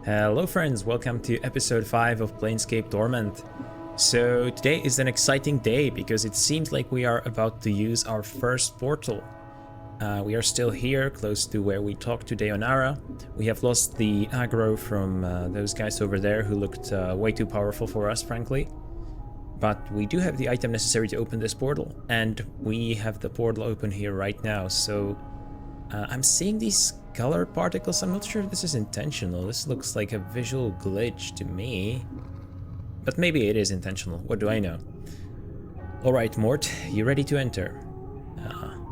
Hello friends, welcome to episode 5 of Planescape Torment. So today is an exciting day because it seems like we are about to use our first portal. We are still here, close to where we talked to Deonara. We have lost the aggro from those guys over there who looked way too powerful for us, frankly. But we do have the item necessary to open this portal, and we have the portal open here right now, so I'm seeing these color particles. I'm not sure if this is intentional. This looks like a visual glitch to me. But maybe it is intentional. What do I know? Alright, Mort, you ready to enter?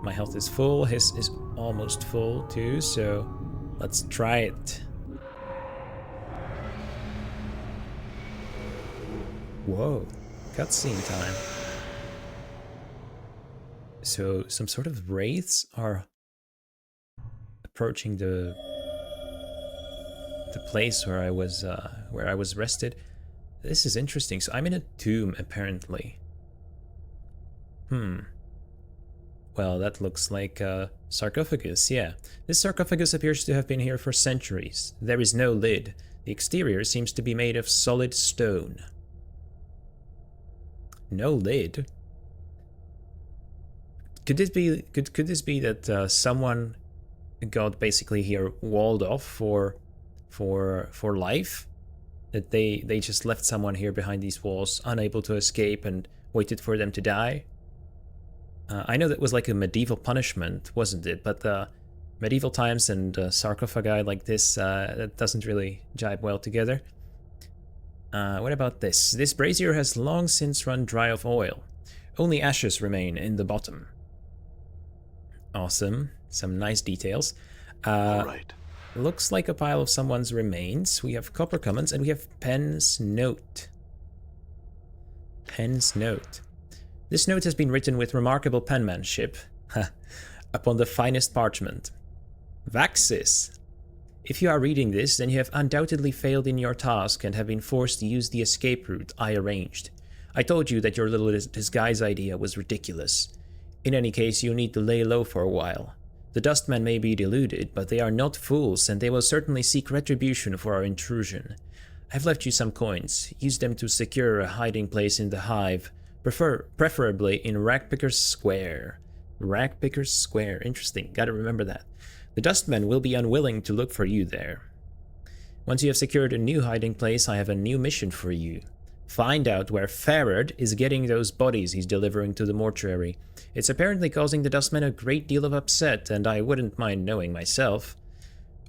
My health is full. His is almost full too, so let's try it. Whoa, cutscene time. So some sort of wraiths are approaching the place where I was rested. This is interesting. So I'm in a tomb apparently. Well, that looks like a sarcophagus. Yeah, this sarcophagus appears to have been here for centuries. There is no lid. The exterior seems to be made of solid stone. No lid. Could this be that someone got basically here walled off for life? That they just left someone here behind these walls, unable to escape, and waited for them to die? I know that was like a medieval punishment, wasn't it? But medieval times and sarcophagi like this, that doesn't really jibe well together. What about this? This brazier has long since run dry of oil. Only ashes remain in the bottom. Awesome. Some nice details. All right. Looks like a pile of someone's remains. We have copper commons and we have Pen's note. Pen's note. This note has been written with remarkable penmanship upon the finest parchment. Vaxis. If you are reading this, then you have undoubtedly failed in your task and have been forced to use the escape route I arranged. I told you that your little disguise idea was ridiculous. In any case, you need to lay low for a while. The Dustmen may be deluded, but they are not fools, and they will certainly seek retribution for our intrusion. I've left you some coins. Use them to secure a hiding place in the Hive, preferably in Ragpicker's Square. Ragpicker's Square, interesting, gotta remember that. The Dustmen will be unwilling to look for you there. Once you have secured a new hiding place, I have a new mission for you. Find out where Farad is getting those bodies he's delivering to the mortuary. It's apparently causing the Dustmen a great deal of upset, and I wouldn't mind knowing myself.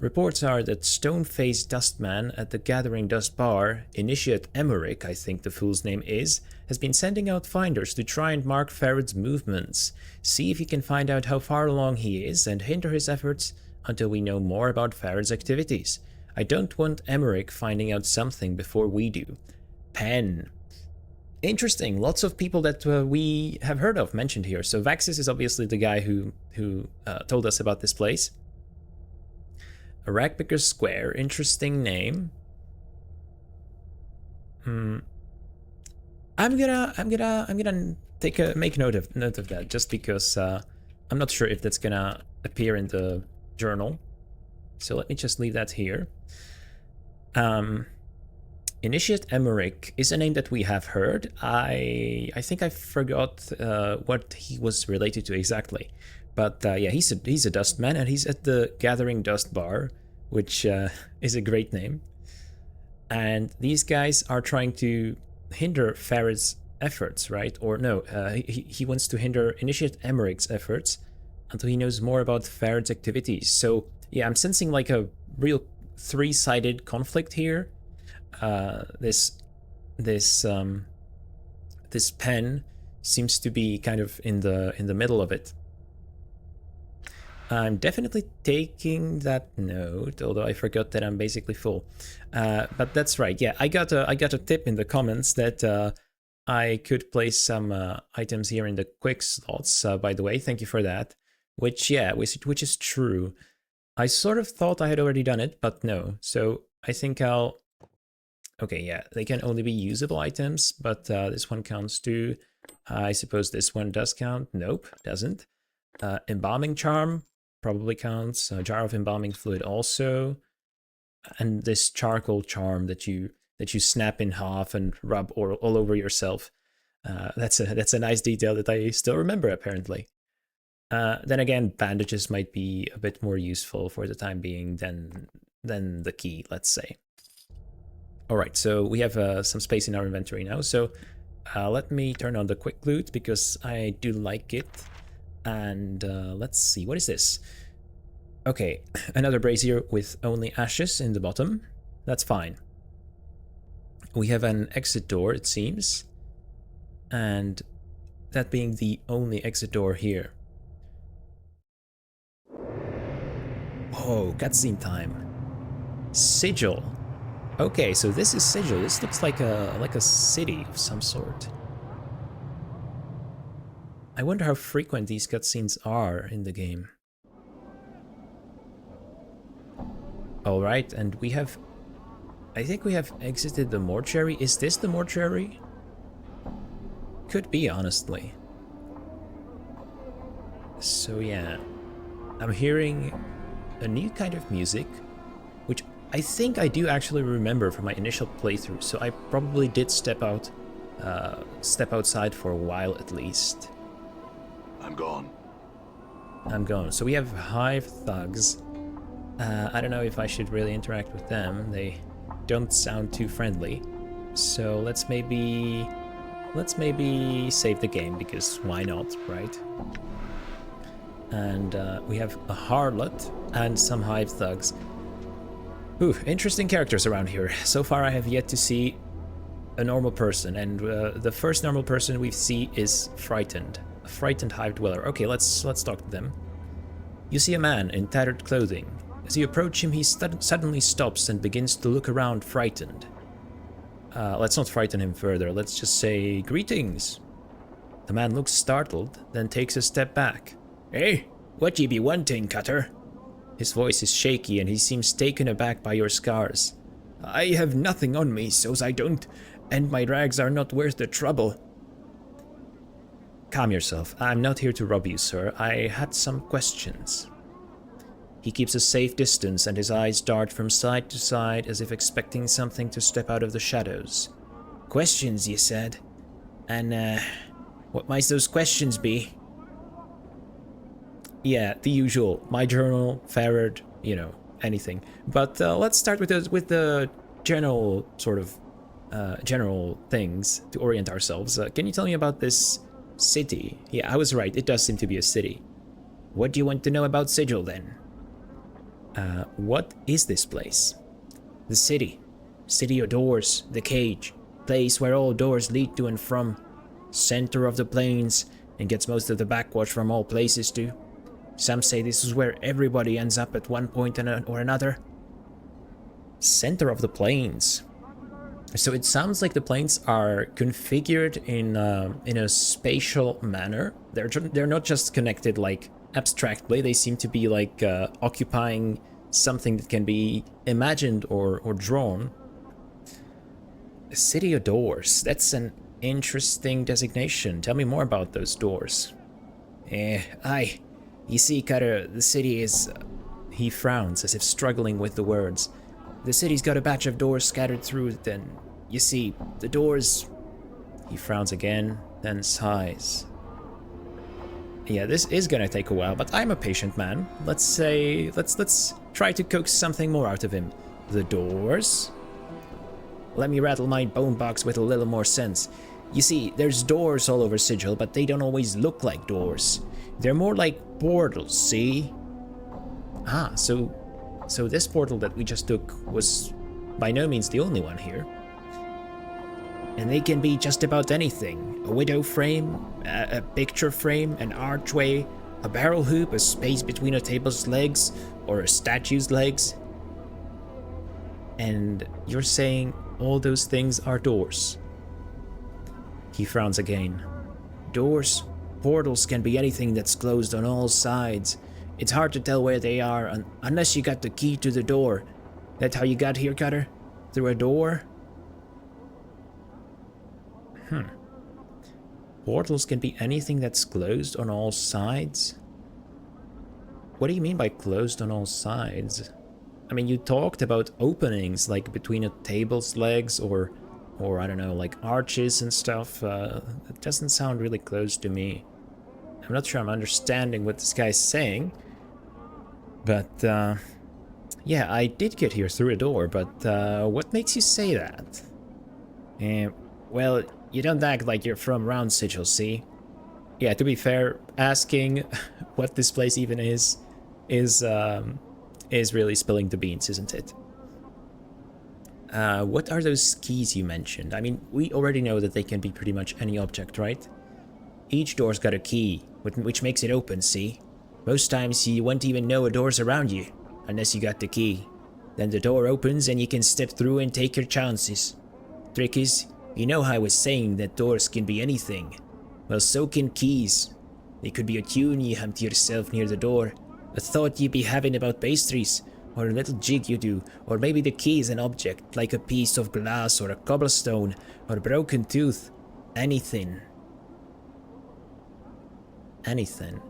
Reports are that stone-faced Dustman at the Gathering Dust Bar, Initiate Emmerich, I think the fool's name is, has been sending out finders to try and mark Farad's movements. See if you can find out how far along he is and hinder his efforts until we know more about Farad's activities. I don't want Emmerich finding out something before we do. Pen. Interesting. Lots of people that we have heard of mentioned here. So Vaxis is obviously the guy who told us about this place. Ragpicker's Square. Interesting name. I'm gonna make note of that, just because I'm not sure if that's gonna appear in the journal. So let me just leave that here. Initiate Emmerich is a name that we have heard. I think I forgot what he was related to exactly. But yeah, he's a Dustman, and he's at the Gathering Dust Bar, which is a great name. And these guys are trying to hinder Farad's efforts, right? Or no, he wants to hinder Initiate Emmerich's efforts until he knows more about Farad's activities. So yeah, I'm sensing like a real three-sided conflict here. This pen seems to be kind of in the middle of it. I'm definitely taking that note, although I forgot that I'm basically full. But that's right. Yeah, I got a tip in the comments that I could place some items here in the quick slots. By the way, thank you for that. Which is true. I sort of thought I had already done it, but no. So I think I'll. Okay, yeah, they can only be usable items, but this one counts too. I suppose this one does count. Nope, doesn't. Embalming Charm probably counts. A jar of embalming fluid also. and this charcoal charm that you snap in half and rub all over yourself. That's a nice detail that I still remember, apparently. Then again, bandages might be a bit more useful for the time being than the key, let's say. All right, so we have some space in our inventory now. So let me turn on the quick loot because I do like it. And let's see, what is this? Okay, another brazier with only ashes in the bottom. That's fine. We have an exit door, it seems. And that being the only exit door here. Oh, cutscene time. Sigil. Okay, so this is Sigil. This looks like a city of some sort. I wonder how frequent these cutscenes are in the game. Alright, and we have... I think we have exited the mortuary. Is this the mortuary? Could be, honestly. So yeah, I'm hearing a new kind of music, which I think I do actually remember from my initial playthrough, so I probably did step outside for a while at least. I'm gone. I'm gone. So we have Hive thugs. I don't know if I should really interact with them. They don't sound too friendly. So let's maybe save the game, because why not, right? And we have a harlot and some Hive thugs. Ooh, interesting characters around here. So far I have yet to see a normal person, and the first normal person we see is Frightened. A frightened Hive dweller. Okay, let's talk to them. You see a man in tattered clothing. As you approach him, he suddenly stops and begins to look around, frightened. Let's not frighten him further. Let's just say, greetings. The man looks startled, then takes a step back. Hey, what ye be wanting, Cutter? His voice is shaky and he seems taken aback by your scars. I have nothing on me, so's I don't, and my rags are not worth the trouble. Calm yourself. I'm not here to rob you, sir. I had some questions. He keeps a safe distance and his eyes dart from side to side as if expecting something to step out of the shadows. Questions, you said? And, what might those questions be? Yeah, the usual. My journal, Farad, you know, anything. But let's start with the general sort of general things to orient ourselves. Can you tell me about this city? Yeah, I was right. It does seem to be a city. What do you want to know about Sigil then? What is this place? The city. City of doors, the cage. Place where all doors lead to and from. Center of the plains, and gets most of the backwash from all places too. Some say this is where everybody ends up at one point or another. Center of the plains. So it sounds like the plains are configured in a spatial manner. They're not just connected like abstractly. They seem to be like occupying something that can be imagined or drawn. A city of doors. That's an interesting designation. Tell me more about those doors. Aye. You see, Cutter, the city is... He frowns as if struggling with the words. The city's got a batch of doors scattered through it, and you see, the doors... He frowns again, then sighs. Yeah, this is gonna take a while, but I'm a patient man. Let's try to coax something more out of him. The doors? Let me rattle my bone box with a little more sense. You see, there's doors all over Sigil, but they don't always look like doors. They're more like portals, see? Ah, so this portal that we just took was by no means the only one here. And they can be just about anything. A widow frame, a picture frame, an archway, a barrel hoop, a space between a table's legs, or a statue's legs. And you're saying all those things are doors? He frowns again. Doors? Portals can be anything that's closed on all sides. It's hard to tell where they are unless you got the key to the door. That's how you got here, Cutter? Through a door? Portals can be anything that's closed on all sides? What do you mean by closed on all sides? I mean, you talked about openings, like between a table's legs or I don't know, like arches and stuff. It doesn't sound really close to me. I'm not sure I'm understanding what this guy's saying. But, yeah, I did get here through a door, but what makes you say that? Well, you don't act like you're from around Sigil, see? Yeah, to be fair, asking what this place even is really spilling the beans, isn't it? What are those keys you mentioned? I mean, we already know that they can be pretty much any object, right? Each door's got a key, which makes it open, see? Most times you won't even know a door's around you, unless you got the key. Then the door opens and you can step through and take your chances. Trick is, you know how I was saying that doors can be anything. Well, so can keys. They could be a tune you hum to yourself near the door, a thought you be having about pastries, or a little jig you do, or maybe the key is an object, like a piece of glass or a cobblestone, or a broken tooth. Anything. Anything.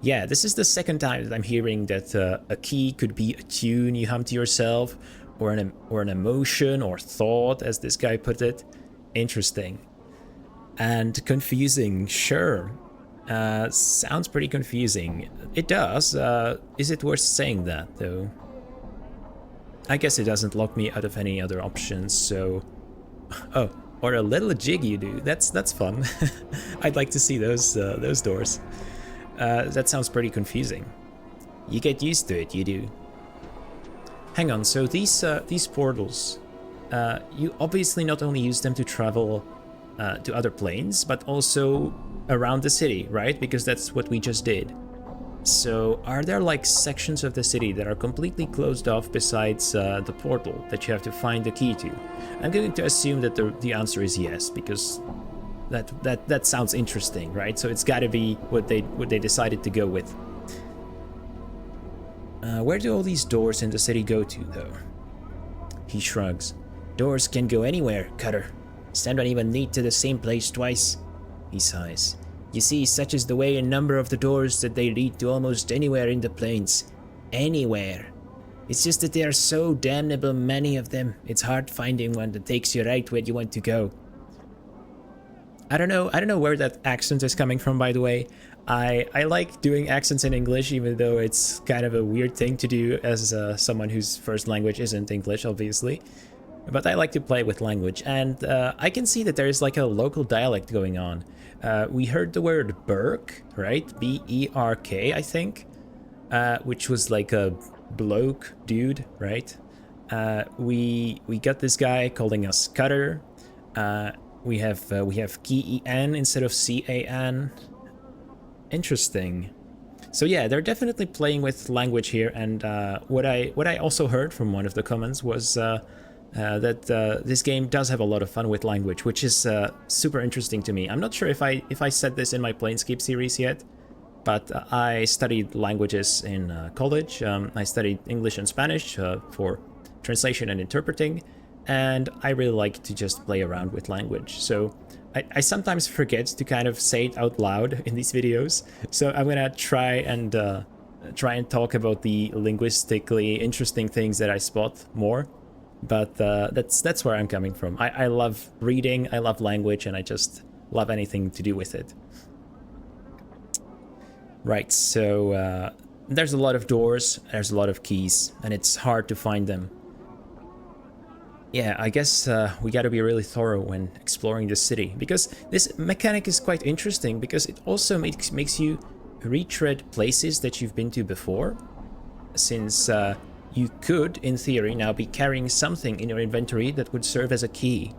Yeah, this is the second time that I'm hearing that a key could be a tune you hum to yourself, or an emotion or thought, as this guy put it. Interesting. And confusing, sure. Sounds pretty confusing. It does. Is it worth saying that, though? I guess it doesn't lock me out of any other options, so... Oh, or a little jig you do. That's fun. I'd like to see those doors. That sounds pretty confusing. You get used to it, you do. Hang on, so these portals, you obviously not only use them to travel to other planes, but also around the city, right? Because that's what we just did. So are there like sections of the city that are completely closed off besides the portal that you have to find the key to? I'm going to assume that the answer is yes, because that sounds interesting, right? So it's got to be what they decided to go with. Where do all these doors in the city go to, though? He shrugs. Doors can go anywhere, Cutter. Some don't even lead to the same place twice. He sighs. You see, such is the way a number of the doors that they lead to almost anywhere in the plains. Anywhere. It's just that there are so damnable many of them, it's hard finding one that takes you right where you want to go. I don't know where that accent is coming from, by the way. I like doing accents in English, even though it's kind of a weird thing to do as someone whose first language isn't English, obviously. But I like to play with language, and I can see that there is like a local dialect going on. We heard the word Berk, right? B-E-R-K, I think, which was like a bloke dude, right? We got this guy calling us Cutter. We have K-E-N instead of C-A-N. Interesting. So yeah, they're definitely playing with language here, and what I also heard from one of the comments was that this game does have a lot of fun with language, which is super interesting to me. I'm not sure if I said this in my Planescape series yet, but I studied languages in college. I studied English and Spanish for translation and interpreting, and I really like to just play around with language. So I sometimes forget to kind of say it out loud in these videos, so I'm gonna try and talk about the linguistically interesting things that I spot more. But that's where I'm coming from. I love reading, I love language, and I just love anything to do with it. Right, so there's a lot of doors, there's a lot of keys, and it's hard to find them. Yeah, I guess we gotta be really thorough when exploring the city, because this mechanic is quite interesting, because it also makes you retread places that you've been to before, since you could, in theory, now be carrying something in your inventory that would serve as a key.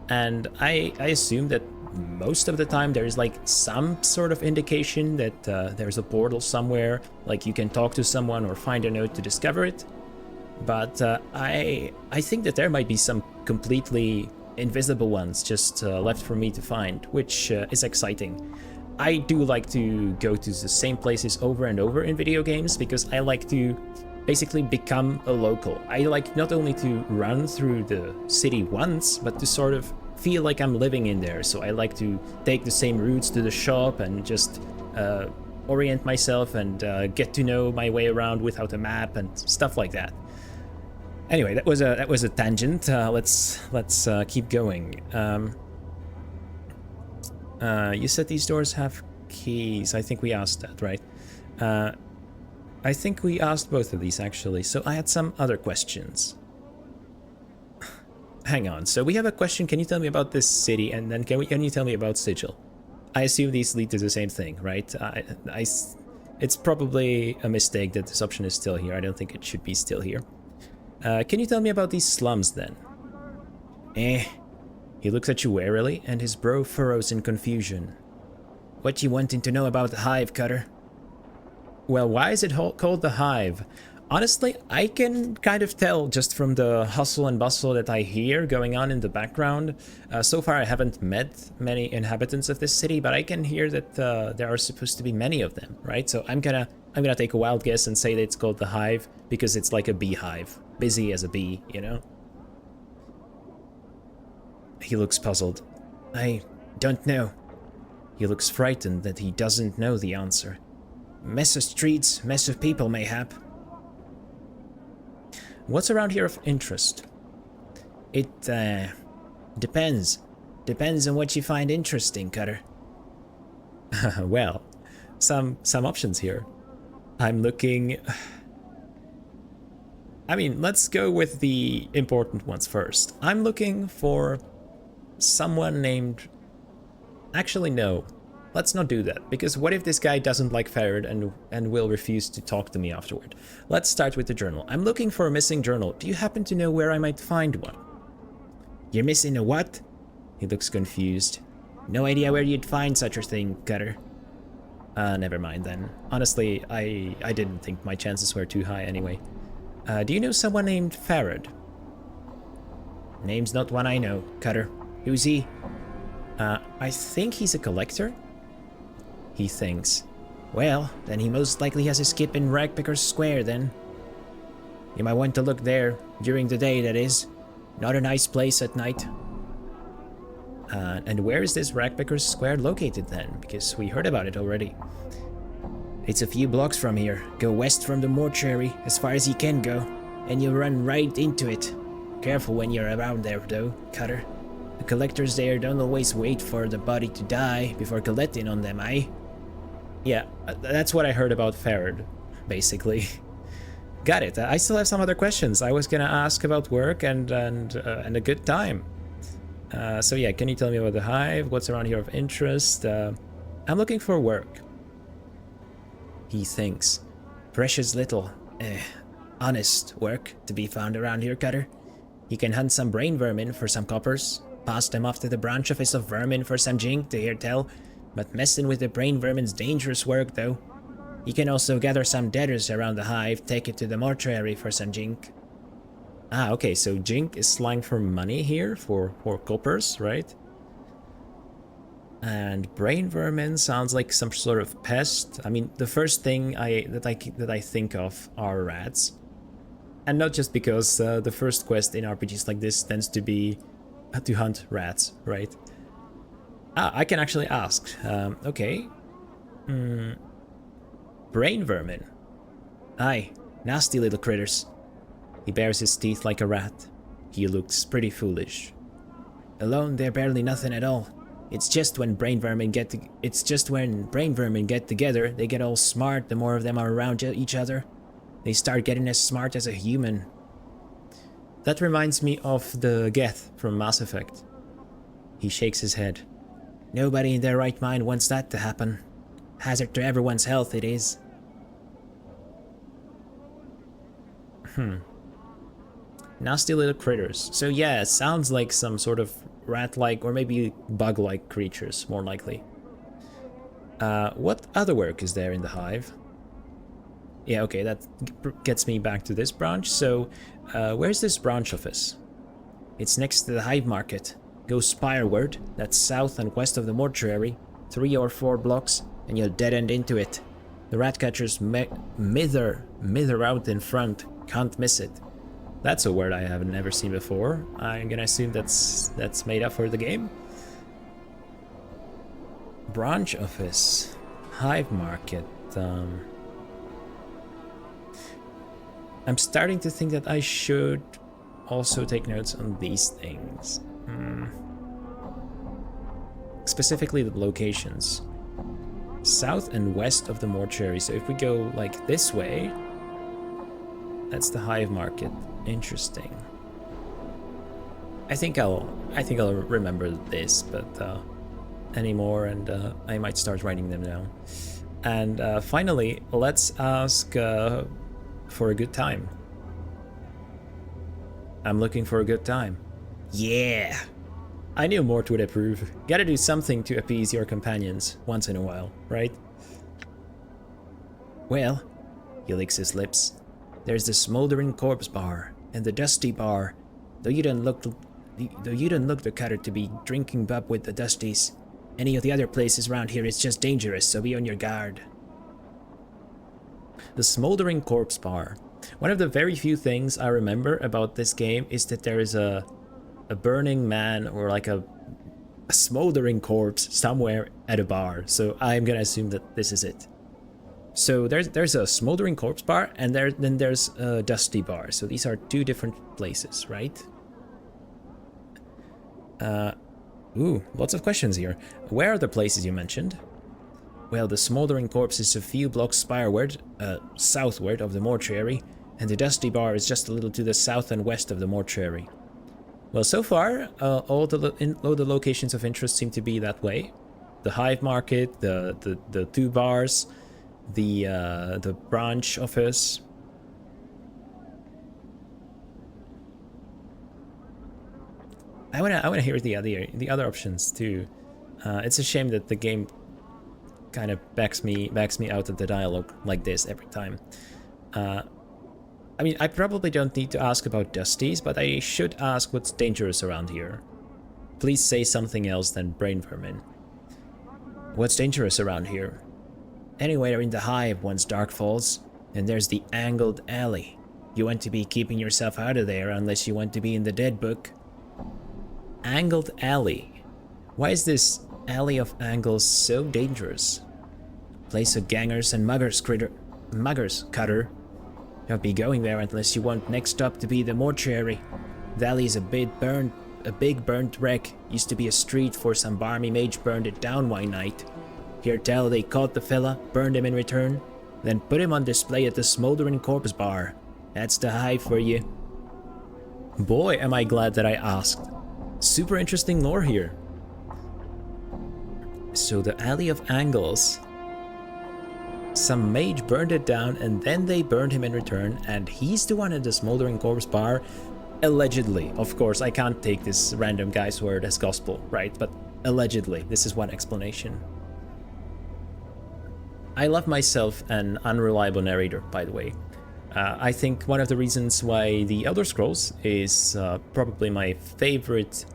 And I assume that most of the time there is like some sort of indication that there's a portal somewhere, like you can talk to someone or find a note to discover it. But I think that there might be some completely invisible ones just left for me to find, which is exciting. I do like to go to the same places over and over in video games because I like to basically become a local. I like not only to run through the city once, but to sort of feel like I'm living in there. So I like to take the same routes to the shop and just orient myself and get to know my way around without a map and stuff like that. Anyway, that was a tangent. Let's keep going. You said these doors have keys. I think we asked that, right? I think we asked both of these actually. So I had some other questions. Hang on. So we have a question. Can you tell me about this city? And then can you tell me about Sigil? I assume these lead to the same thing, right? It's probably a mistake that this option is still here. I don't think it should be still here. Can you tell me about these slums then? He looks at you warily, and his brow furrows in confusion. What you wanting to know about the Hive, Cutter? Well, why is it called the Hive? Honestly, I can kind of tell just from the hustle and bustle that I hear going on in the background. So far I haven't met many inhabitants of this city, but I can hear that there are supposed to be many of them, right? So I'm gonna take a wild guess and say that it's called the Hive because it's like a beehive. Busy as a bee, you know? He looks puzzled. I don't know. He looks frightened that he doesn't know the answer. Mess of streets, mess of people, mayhap. What's around here of interest? It, depends. Depends on what you find interesting, Cutter. Well, some options here. I'm looking... I mean, let's go with the important ones first. I'm looking for someone named... Actually, no. Let's not do that, because what if this guy doesn't like Farad and will refuse to talk to me afterward? Let's start with the journal. I'm looking for a missing journal. Do you happen to know where I might find one? You're missing a what? He looks confused. No idea where you'd find such a thing, Cutter. Never mind then. Honestly, I didn't think my chances were too high anyway. Do you know someone named Farad? Name's not one I know, Cutter. Who's he? I think he's a collector? He thinks. Well, then he most likely has a skip in Ragpicker's Square then. You might want to look there, during the day that is. Not a nice place at night. And where is this Ragpicker's Square located then? Because we heard about it already. It's a few blocks from here. Go west from the mortuary, as far as you can go, and you'll run right into it. Careful when you're around there though, Cutter. The collectors there don't always wait for the body to die before collecting on them, eh? Yeah, that's what I heard about Farad, basically. Got it. I still have some other questions. I was gonna ask about work and a good time. So yeah, can you tell me about the Hive? What's around here of interest? I'm looking for work. He thinks. Precious little, honest work to be found around here, Cutter. You can hunt some brain vermin for some coppers, pass them off to the branch office of vermin for some jink to hear tell, but messing with the brain vermin's dangerous work though. You can also gather some debtors around the Hive, take it to the mortuary for some jink. Ah, okay, so jink is slang for money here, for coppers, right? And brain vermin sounds like some sort of pest. I mean, the first thing that I think of are rats. And not just because the first quest in RPGs like this tends to be to hunt rats, right? Ah, I can actually ask. Okay. Brain vermin. Aye, nasty little critters. He bares his teeth like a rat. He looks pretty foolish. Alone, they're barely nothing at all. It's just when brain vermin get together, they get all smart the more of them are around each other. They start getting as smart as a human. That reminds me of the Geth from Mass Effect. He shakes his head. Nobody in their right mind wants that to happen. Hazard to everyone's health it is. Nasty little critters. So yeah, it sounds like some sort of rat-like or maybe bug-like creatures, more likely. What other work is there in the Hive? Yeah, okay, that gets me back to this branch. So, where's this branch office? It's next to the Hive Market. Go spireward, that's south and west of the mortuary, 3 or 4 blocks, and you'll dead end into it. The rat catchers mither out in front, can't miss it. That's a word I have never seen before. I'm gonna assume that's made up for the game. Branch office, Hive Market. I'm starting to think that I should also take notes on these things. Specifically the locations. South and west of the mortuary. So if we go like this way, that's the Hive market. Interesting. I think I'll remember this, but anymore, and I might start writing them down. And finally, let's ask for a good time. I'm looking for a good time. Yeah! I knew Mort would approve. Gotta do something to appease your companions once in a while, right? Well, he licks his lips. There's the smoldering corpse bar and the dusty bar. Though you don't look the cutter to be drinking bub with the dusties. Any of the other places around here is just dangerous, so be on your guard. The smoldering corpse bar. One of the very few things I remember about this game is that there is a burning man or like a smoldering corpse somewhere at a bar. So I'm gonna assume that this is it. So there's a smoldering corpse bar, and then there's a dusty bar. So these are two different places, right? Ooh, lots of questions here. Where are the places you mentioned? Well, the smoldering corpse is a few blocks southward of the mortuary, and the dusty bar is just a little to the south and west of the mortuary. Well, so far, all the locations of interest seem to be that way. The Hive market, the two bars, the branch office. I wanna hear the other options too. It's a shame that the game kind of backs me out of the dialogue like this every time. I mean, I probably don't need to ask about Dusties, but I should ask what's dangerous around here. Please say something else than brain vermin. What's dangerous around here? Anywhere in the Hive once dark falls, and there's the angled alley. You want to be keeping yourself out of there unless you want to be in the dead book. Angled alley. Why is this alley of angles so dangerous? Place of gangers and muggers, cutter. Don't be going there unless you want next up to be the mortuary. The alley is a big burnt wreck. Used to be a street for some barmy mage burned it down one night. Hear tell they caught the fella, burned him in return, then put him on display at the smoldering corpse bar. That's the Hive for you. Boy, am I glad that I asked. Super interesting lore here. So the Alley of Angles. Some mage burned it down and then they burned him in return, and he's the one at the smoldering corpse bar. Allegedly. Of course, I can't take this random guy's word as gospel, right? But allegedly, this is one explanation. I love myself an unreliable narrator, by the way. I think one of the reasons why The Elder Scrolls is probably my favorite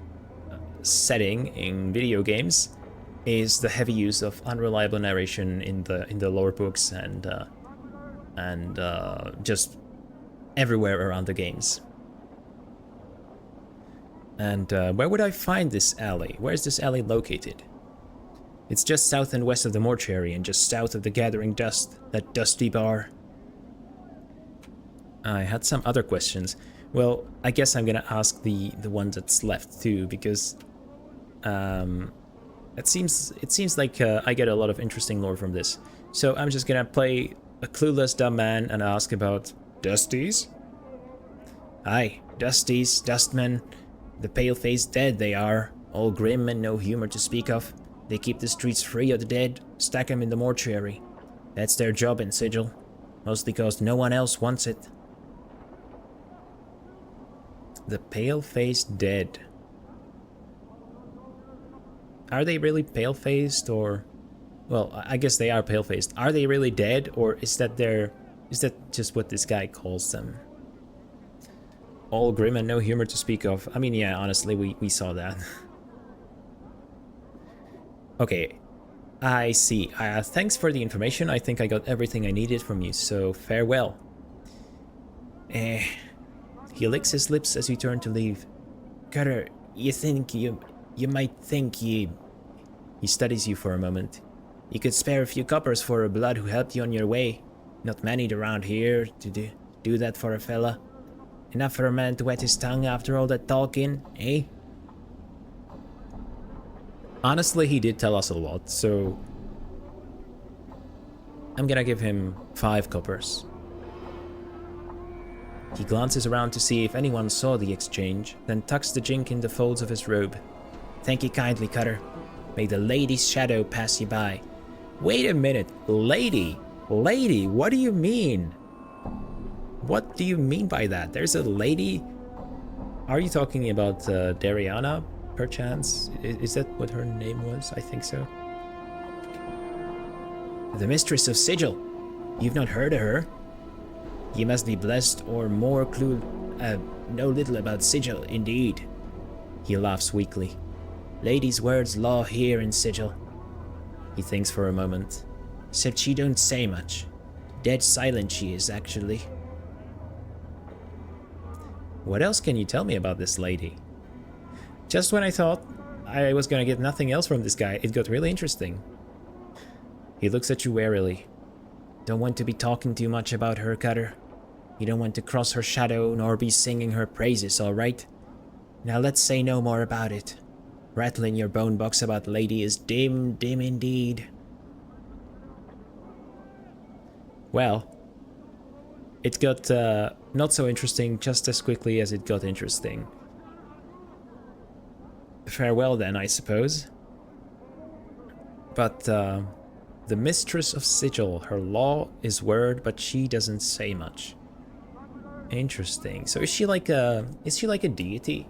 setting in video games is the heavy use of unreliable narration in the lore books and just everywhere around the games. And where would I find this alley? Where is this alley located? It's just south and west of the mortuary and just south of the gathering dust, that dusty bar. I had some other questions. Well, I guess I'm gonna ask the one that's left too, because it seems like I get a lot of interesting lore from this. So I'm just gonna play a clueless dumb man and ask about Dusties. Aye, Dusties, Dustmen, the pale-faced dead they are, all grim and no humor to speak of. They keep the streets free of the dead, stack 'em in the mortuary. That's their job in Sigil, mostly cause no one else wants it. The pale-faced dead. Are they really pale-faced, or... Well, I guess they are pale-faced. Are they really dead, or is that just what this guy calls them? All grim and no humor to speak of. I mean, yeah, honestly, we saw that. Okay, I see. Thanks for the information. I think I got everything I needed from you, so farewell. He licks his lips as you turn to leave. Cutter, you might think He studies you for a moment. You could spare a few coppers for a blood who helped you on your way. Not many around here to do that for a fella. Enough for a man to wet his tongue after all that talking, eh? Honestly, he did tell us a lot, so I'm gonna give him 5 coppers. He glances around to see if anyone saw the exchange, then tucks the jink in the folds of his robe. Thank you kindly, Cutter. May the lady's shadow pass you by. Wait a minute, lady? Lady, what do you mean? What do you mean by that? There's a lady? Are you talking about Dariana, perchance? Is that what her name was? I think so. The mistress of Sigil. You've not heard of her? You must be blessed or more know little about Sigil, indeed. He laughs weakly. Ladies' words law here in Sigil. He thinks for a moment. Except she don't say much. Dead silent she is, actually. What else can you tell me about this lady? Just when I thought I was gonna get nothing else from this guy, it got really interesting. He looks at you warily. Don't want to be talking too much about her, Cutter. You don't want to cross her shadow nor be singing her praises, alright? Now let's say no more about it. Rattling your bone box about lady is dim indeed. Well, it got not so interesting just as quickly as it got interesting. Farewell then, I suppose. But the mistress of Sigil, her law is word, but she doesn't say much. Interesting. So is she like a deity?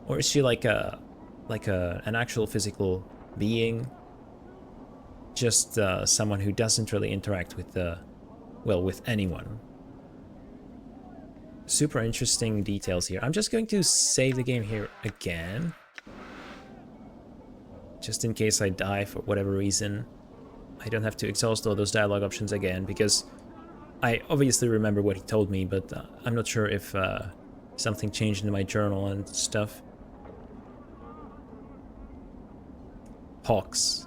Or is she like an actual physical being? Just someone who doesn't really interact with with anyone. Super interesting details here. I'm just going to save the game here again. Just in case I die for whatever reason. I don't have to exhaust all those dialogue options again, because I obviously remember what he told me, but I'm not sure if something changed in my journal and stuff. Pox.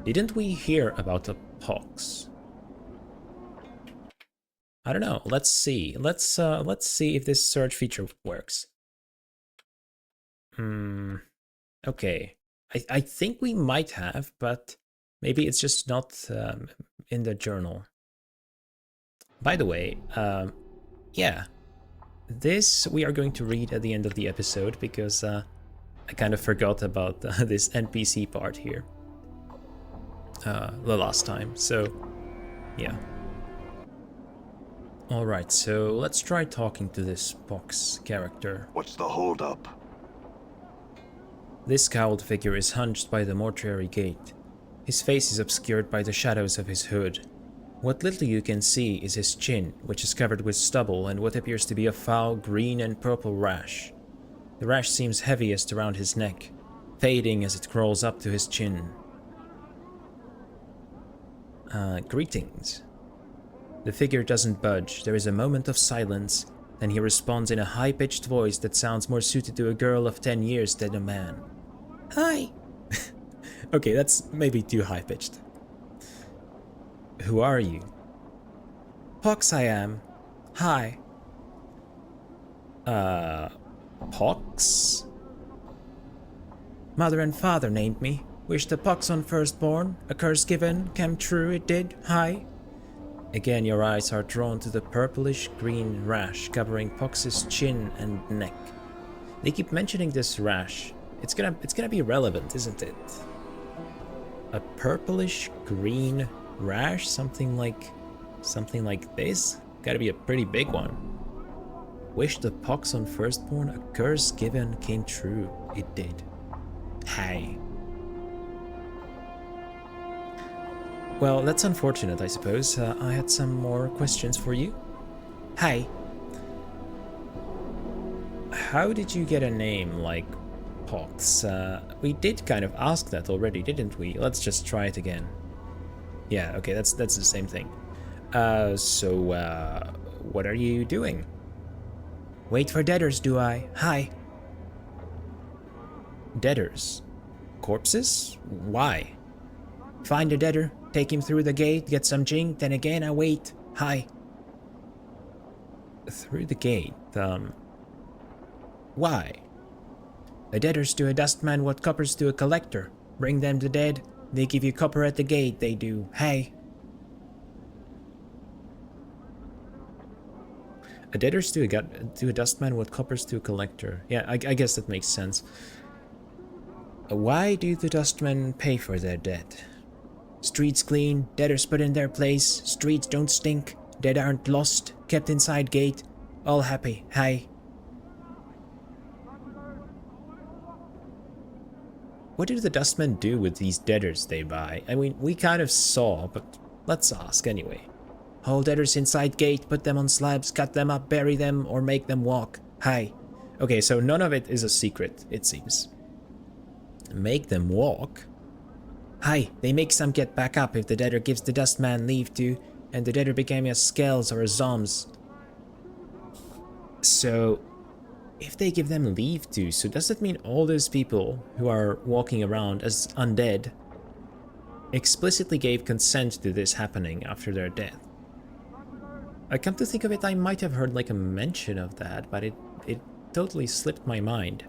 Didn't we hear about the pox? I don't know. Let's see. Let's see if this search feature works. Okay. I think we might have, but maybe it's just not in the journal. By the way, yeah, this we are going to read at the end of the episode, because I kind of forgot about this NPC part here the last time, so yeah. Alright, so let's try talking to this Pox character. What's the holdup? This cowled figure is hunched by the mortuary gate. His face is obscured by the shadows of his hood. What little you can see is his chin, which is covered with stubble and what appears to be a foul green and purple rash. The rash seems heaviest around his neck, fading as it crawls up to his chin. Greetings. The figure doesn't budge. There is a moment of silence, then he responds in a high-pitched voice that sounds more suited to a girl of 10 years than a man. Hi! Okay, that's maybe too high-pitched. Who are you? Pox I am. Hi. Pox? Mother and father named me. Wished a pox on firstborn. A curse given. Came true, it did. Hi. Again, your eyes are drawn to the purplish-green rash covering Pox's chin and neck. They keep mentioning this rash. It's gonna be relevant, isn't it? A purplish-green rash, something like this. Gotta be a pretty big one. Wished a pox on firstborn, a curse given came true. It did. Hi. Well, that's unfortunate, I suppose. I had some more questions for you. Hi. How did you get a name like Pox? We did kind of ask that already, didn't we? Let's just try it again. Yeah, okay, that's the same thing. So, what are you doing? Wait for debtors, do I? Hi. Debtors? Corpses? Why? Find a debtor, take him through the gate, get some jink, then again I wait. Hi. Through the gate. Why? A debtors to a dustman what coppers to a collector. Bring them the dead, they give you copper at the gate, they do. Hey. A debtors to a dustman what coppers to a collector. Yeah, I guess that makes sense. Why do the dustmen pay for their dead? Streets clean, debtors put in their place, streets don't stink, dead aren't lost, kept inside gate, all happy, hi. What do the dustmen do with these debtors they buy? I mean, we kind of saw, but let's ask anyway. Haul debtors inside gate, put them on slabs, cut them up, bury them, or make them walk, hi. Okay, so none of it is a secret, it seems. Make them walk? Hi, they make some get back up if the debtor gives the dustman leave to, and the debtor became a skells or a zombs. So, if they give them leave to, so does that mean all those people who are walking around as undead explicitly gave consent to this happening after their death? I come to think of it, I might have heard like a mention of that, but it totally slipped my mind.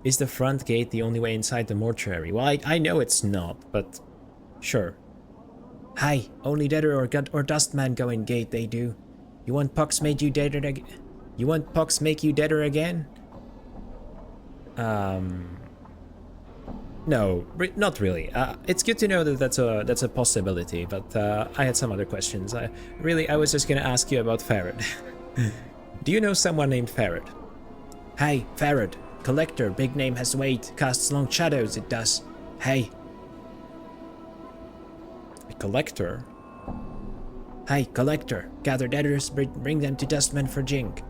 Is the front gate the only way inside the mortuary? Well, I know it's not, but sure. Hi, only debtor or dustman go in gate, they do. You want pox made you deader again? You want pox make you deader again? No, not really. It's good to know that that's a possibility, but I had some other questions. I was just gonna ask you about Farad. Do you know someone named Farad? Hi, Farad. Collector, big name has weight, casts long shadows, it does. Hey. A collector? Hi, collector. Gather debtors, bring them to dustmen for jink.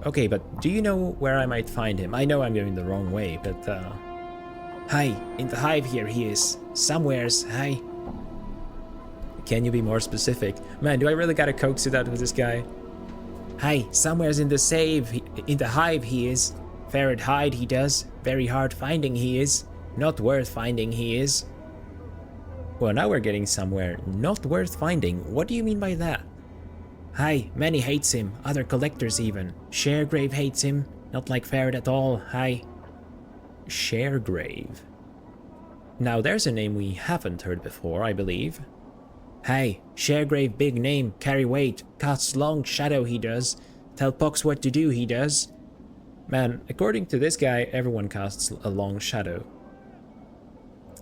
Okay, but do you know where I might find him? I know I'm going the wrong way, but Hi, in the Hive here he is. Somewheres, hi. Can you be more specific? Man, do I really gotta coax it out with this guy? Hi, somewheres in the Hive he is. Farad hide he does, very hard finding he is, not worth finding he is. Well, now we're getting somewhere. Not worth finding, what do you mean by that? Hi, many hates him, other collectors even. Sharegrave hates him, not like Farad at all, hi. Sharegrave. Now there's a name we haven't heard before, I believe. Hi, Sharegrave big name, carry weight, casts long shadow he does, tell Pox what to do he does. Man, according to this guy, everyone casts a long shadow.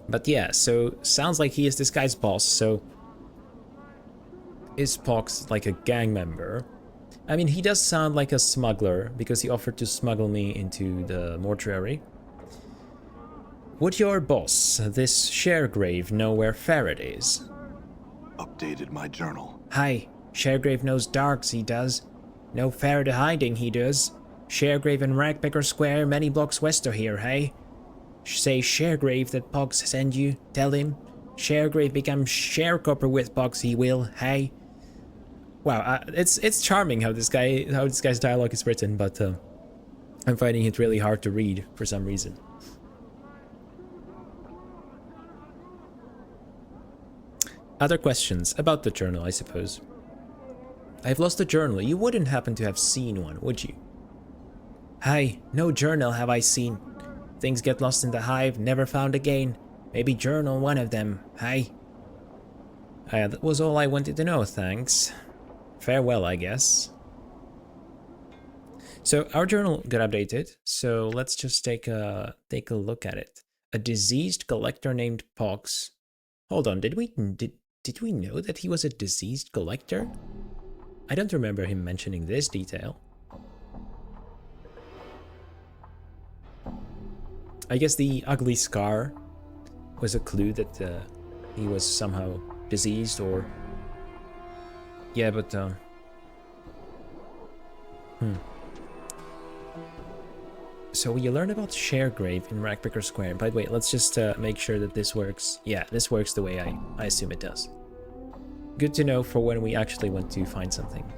But yeah, so sounds like he is this guy's boss, so is Pox like a gang member? I mean, he does sound like a smuggler because he offered to smuggle me into the mortuary. Would your boss, this Sharegrave, know where Farad is? Updated my journal. Hi, Sharegrave knows darks he does. No Farad hiding he does. Sharegrave and Ragpicker Square, many blocks west of here, hey? Say Sharegrave that Pox send you, tell him. Sharegrave become sharecropper with Pox he will, hey? Wow, it's charming how this guy's dialogue is written, but I'm finding it really hard to read for some reason. Other questions about the journal, I suppose. I've lost a journal. You wouldn't happen to have seen one, would you? Hi, no journal have I seen. Things get lost in the Hive, never found again. Maybe journal one of them, hi. That was all I wanted to know, thanks. Farewell, I guess. So our journal got updated, so let's just take a look at it. A diseased collector named Pox. Hold on, did we know that he was a diseased collector? I don't remember him mentioning this detail. I guess the ugly scar was a clue that he was somehow diseased, or... Yeah, but... So we learned about Sharegrave in Ragpicker Square. By the way, let's just make sure that this works. Yeah, this works the way I assume it does. Good to know for when we actually want to find something.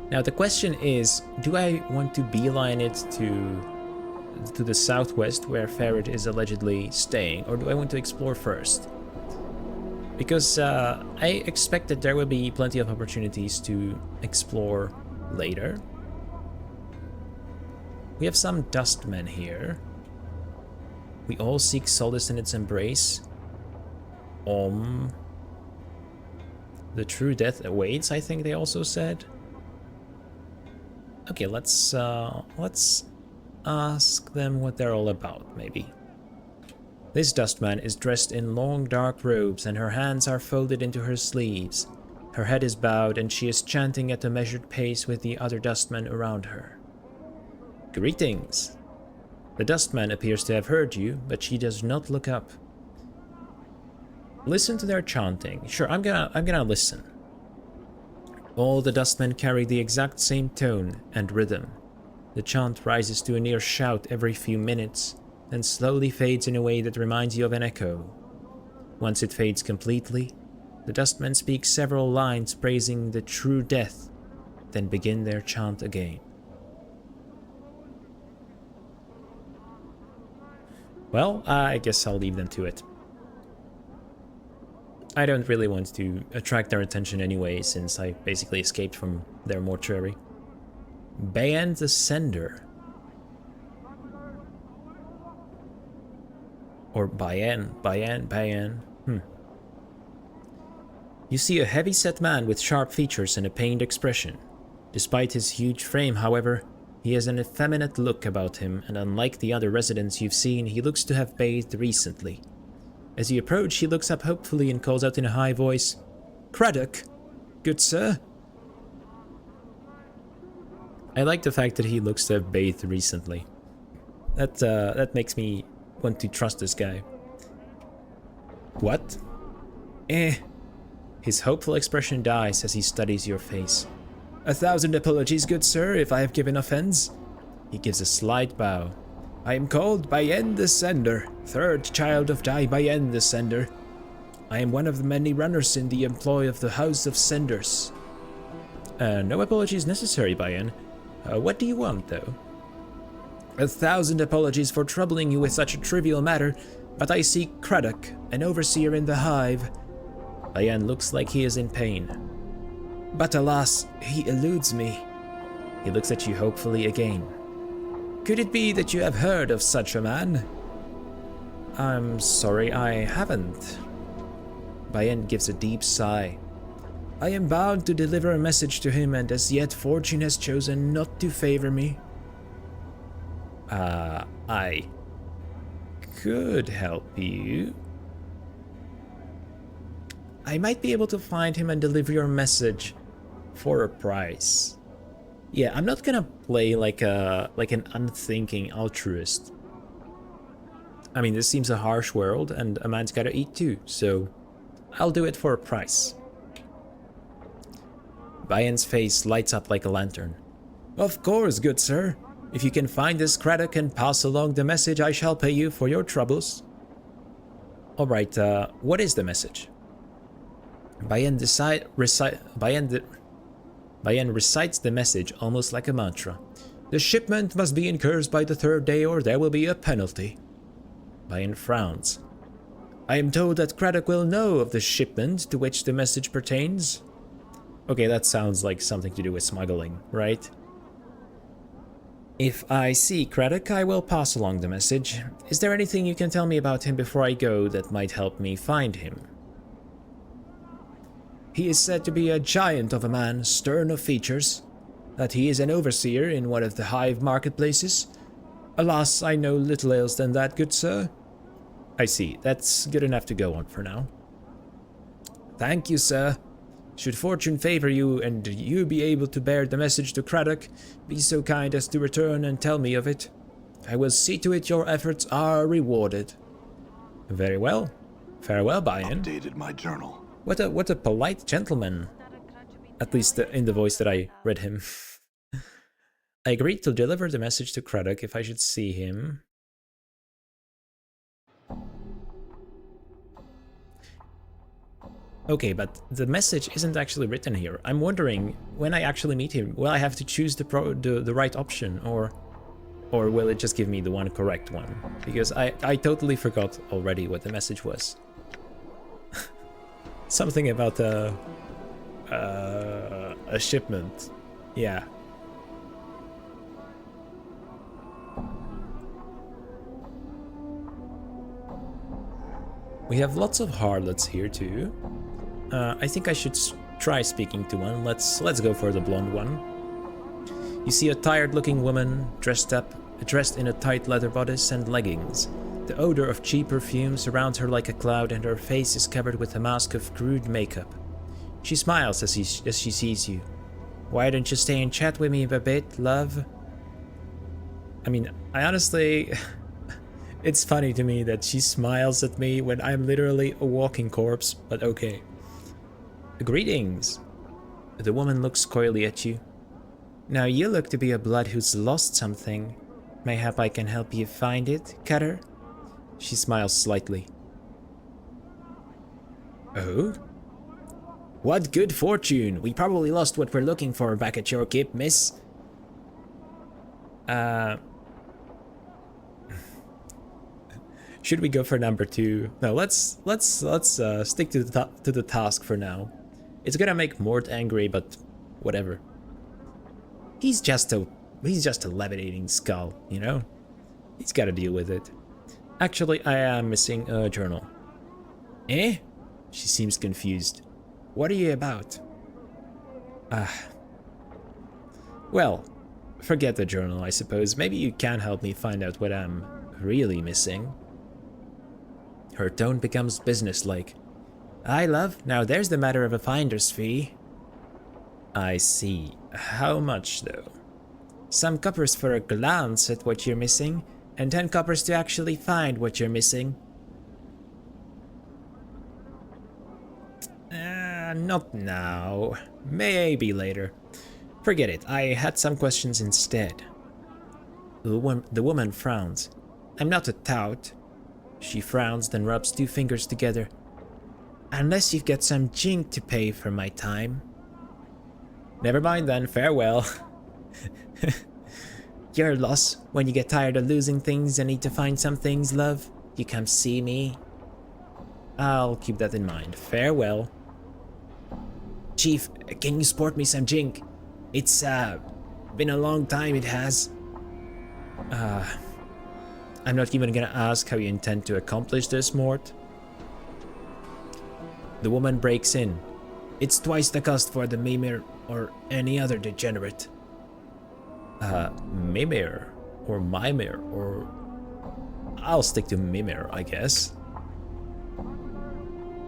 Now the question is, do I want to beeline it to the southwest where Farad is allegedly staying, or do I want to explore first? Because I expect that there will be plenty of opportunities to explore later. We have some dustmen here. We all seek solace in its embrace. The true death awaits, I think they also said. Okay, let's ask them what they're all about, maybe. This dustman is dressed in long dark robes and her hands are folded into her sleeves. Her head is bowed and she is chanting at a measured pace with the other dustmen around her. Greetings. The dustman appears to have heard you, but she does not look up. Listen to their chanting. Sure, I'm gonna listen. All the dustmen carry the exact same tone and rhythm. The chant rises to a near shout every few minutes, then slowly fades in a way that reminds you of an echo. Once it fades completely, the dustmen speak several lines praising the true death, then begin their chant again. Well, I guess I'll leave them to it. I don't really want to attract their attention anyway, since I basically escaped from their mortuary. Baen the Sender. Or Baen. You see a heavy-set man with sharp features and a pained expression. Despite his huge frame, however, he has an effeminate look about him, and unlike the other residents you've seen, he looks to have bathed recently. As you approach, he looks up hopefully and calls out in a high voice, "Craddock, good sir." I like the fact that he looks to have bathed recently. That makes me want to trust this guy. What? His hopeful expression dies as he studies your face. "1,000 apologies, good sir, if I have given offense." He gives a slight bow. "I am called Baen the Sender, third child of Baen the Sender. I am one of the many runners in the employ of the House of Senders." No apologies necessary, Baen. What do you want, though? "1,000 apologies for troubling you with such a trivial matter, but I seek Craddock, an overseer in the Hive." Baen looks like he is in pain. "But alas, he eludes me." He looks at you hopefully again. "Could it be that you have heard of such a man?" "I'm sorry, I haven't." Baen gives a deep sigh. "I am bound to deliver a message to him, and as yet fortune has chosen not to favor me." I could help you. I might be able to find him and deliver your message for a price. Yeah, I'm not gonna play like an unthinking altruist. I mean, this seems a harsh world, and a man's gotta eat too, so I'll do it for a price. Baen's face lights up like a lantern. "Of course, good sir. If you can find this Craddock and pass along the message, I shall pay you for your troubles." Alright, what is the message? Baen recites the message almost like a mantra. "The shipment must be incurred by the 3rd day or there will be a penalty." Baen frowns. "I am told that Craddock will know of the shipment to which the message pertains." Okay, that sounds like something to do with smuggling, right? "If I see Craddock, I will pass along the message. Is there anything you can tell me about him before I go that might help me find him?" "He is said to be a giant of a man, stern of features. That he is an overseer in one of the Hive marketplaces. Alas, I know little else than that, good sir." "I see. That's good enough to go on for now." "Thank you, sir. Should fortune favor you and you be able to bear the message to Craddock, be so kind as to return and tell me of it. I will see to it your efforts are rewarded." "Very well. Farewell, Baen." Updated my journal. What a polite gentleman. At least in the voice that I read him. I agreed to deliver the message to Craddock if I should see him. Okay, but the message isn't actually written here. I'm wondering, when I actually meet him, will I have to choose the right option, or will it just give me the one correct one? Because I totally forgot already what the message was. Something about a shipment. Yeah. We have lots of harlots here too. I think I should try speaking to one. Let's go for the blonde one. You see a tired-looking woman dressed in a tight leather bodice and leggings. The odor of cheap perfume surrounds her like a cloud, and her face is covered with a mask of crude makeup. She smiles as she sees you. Why don't you stay and chat with me a bit, love? I mean, I honestly... It's funny to me that she smiles at me when I'm literally a walking corpse, but okay. Greetings. The woman looks coyly at you. Now you look to be a blood who's lost something. Mayhap I can help you find it, Cutter? She smiles slightly. Oh? What good fortune! We probably lost what we're looking for back at your keep, miss. Should we go for number 2? No, let's stick to the task for now. It's gonna make Mort angry, but whatever. He's just a levitating skull, you know? He's gotta deal with it. Actually, I am missing a journal. Eh? She seems confused. What are you about? Well, forget the journal, I suppose. Maybe you can help me find out what I'm really missing. Her tone becomes businesslike. Aye, love. Now there's the matter of a finder's fee. I see. How much, though? Some coppers for a glance at what you're missing, and 10 coppers to actually find what you're missing. Not now. Maybe later. Forget it. I had some questions instead. The woman frowns. I'm not a tout. She frowns, then rubs 2 fingers together. Unless you've got some jink to pay for my time. Never mind then, farewell. Your loss. When you get tired of losing things and need to find some things, love, you come see me. I'll keep that in mind. Farewell. Chief, can you sport me some jink? It's, been a long time, it has. I'm not even gonna ask how you intend to accomplish this, Mort. The woman breaks in. It's twice the cost for the Mimir or any other degenerate. Mimir or Mimir or... I'll stick to Mimir, I guess.